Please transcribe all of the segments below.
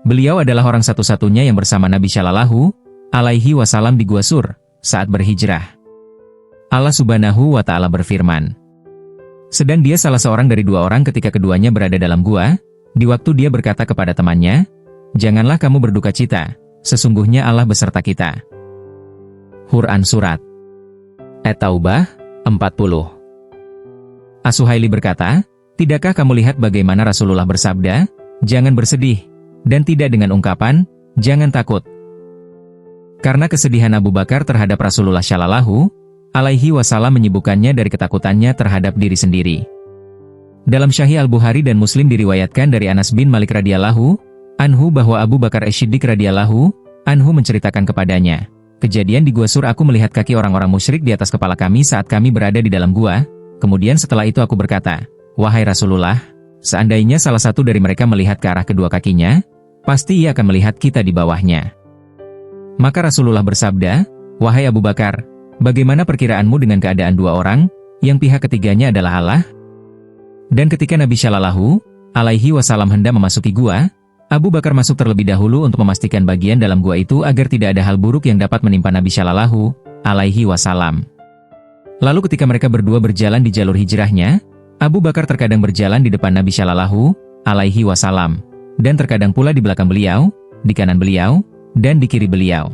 Beliau adalah orang satu-satunya yang bersama Nabi Shallallahu alaihi wasallam di Gua Sur saat berhijrah. Allah Subhanahu wa Ta'ala berfirman, sedang dia salah seorang dari dua orang ketika keduanya berada dalam gua, di waktu dia berkata kepada temannya, janganlah kamu berduka cita, sesungguhnya Allah beserta kita. Quran Surat At-Taubah 40. As-Suhaili berkata, tidakkah kamu lihat bagaimana Rasulullah bersabda, jangan bersedih, dan tidak dengan ungkapan, jangan takut. Karena kesedihan Abu Bakar terhadap Rasulullah Shallallahu alaihi wasallam menyibukkannya dari ketakutannya terhadap diri sendiri. Dalam Sahih Al-Bukhari dan Muslim diriwayatkan dari Anas bin Malik radhiyallahu anhu bahwa Abu Bakar As-Siddiq radhiyallahu anhu menceritakan kepadanya, kejadian di Gua Sur aku melihat kaki orang-orang musyrik di atas kepala kami saat kami berada di dalam gua, kemudian setelah itu aku berkata, wahai Rasulullah, seandainya salah satu dari mereka melihat ke arah kedua kakinya, pasti ia akan melihat kita di bawahnya. Maka Rasulullah bersabda, wahai Abu Bakar, bagaimana perkiraanmu dengan keadaan dua orang, yang pihak ketiganya adalah Allah? Dan ketika Nabi Shallallahu alaihi wasallam hendak memasuki gua, Abu Bakar masuk terlebih dahulu untuk memastikan bagian dalam gua itu agar tidak ada hal buruk yang dapat menimpa Nabi Shallallahu alaihi wasallam. Lalu ketika mereka berdua berjalan di jalur hijrahnya, Abu Bakar terkadang berjalan di depan Nabi Shallallahu alaihi wasallam, dan terkadang pula di belakang beliau, di kanan beliau, dan di kiri beliau.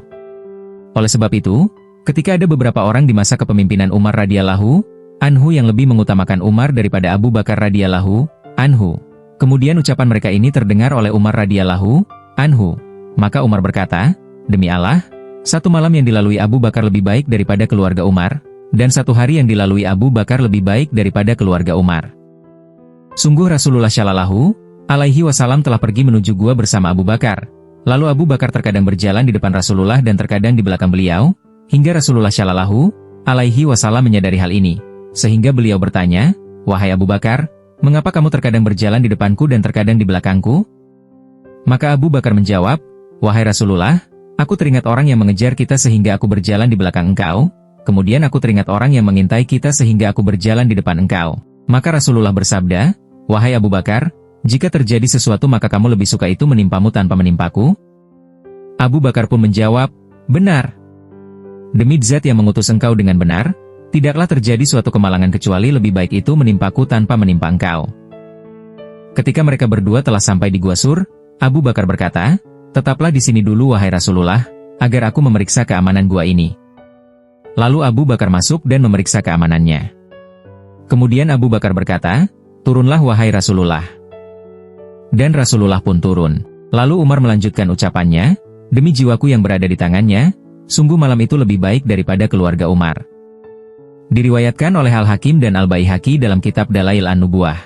Oleh sebab itu, ketika ada beberapa orang di masa kepemimpinan Umar radhiyallahu anhu yang lebih mengutamakan Umar daripada Abu Bakar radhiyallahu anhu, kemudian ucapan mereka ini terdengar oleh Umar radhiyallahu anhu, maka Umar berkata, demi Allah, satu malam yang dilalui Abu Bakar lebih baik daripada keluarga Umar, dan satu hari yang dilalui Abu Bakar lebih baik daripada keluarga Umar. Sungguh Rasulullah Shallallahu alaihi wasallam telah pergi menuju gua bersama Abu Bakar. Lalu Abu Bakar terkadang berjalan di depan Rasulullah dan terkadang di belakang beliau, hingga Rasulullah Shallallahu alaihi wasallam menyadari hal ini, sehingga beliau bertanya, wahai Abu Bakar, mengapa kamu terkadang berjalan di depanku dan terkadang di belakangku? Maka Abu Bakar menjawab, wahai Rasulullah, aku teringat orang yang mengejar kita sehingga aku berjalan di belakang engkau, kemudian aku teringat orang yang mengintai kita sehingga aku berjalan di depan engkau. Maka Rasulullah bersabda, wahai Abu Bakar, jika terjadi sesuatu maka kamu lebih suka itu menimpamu tanpa menimpaku? Abu Bakar pun menjawab, benar. Demi Zat yang mengutus engkau dengan benar, tidaklah terjadi suatu kemalangan kecuali lebih baik itu menimpaku tanpa menimpa engkau. Ketika mereka berdua telah sampai di Gua Sur, Abu Bakar berkata, tetaplah di sini dulu wahai Rasulullah, agar aku memeriksa keamanan gua ini. Lalu Abu Bakar masuk dan memeriksa keamanannya. Kemudian Abu Bakar berkata, turunlah wahai Rasulullah. Dan Rasulullah pun turun. Lalu Umar melanjutkan ucapannya, demi jiwaku yang berada di tangannya, sungguh malam itu lebih baik daripada keluarga Umar. Diriwayatkan oleh Al-Hakim dan Al-Baihaqi dalam kitab Dalail An-Nubuwah.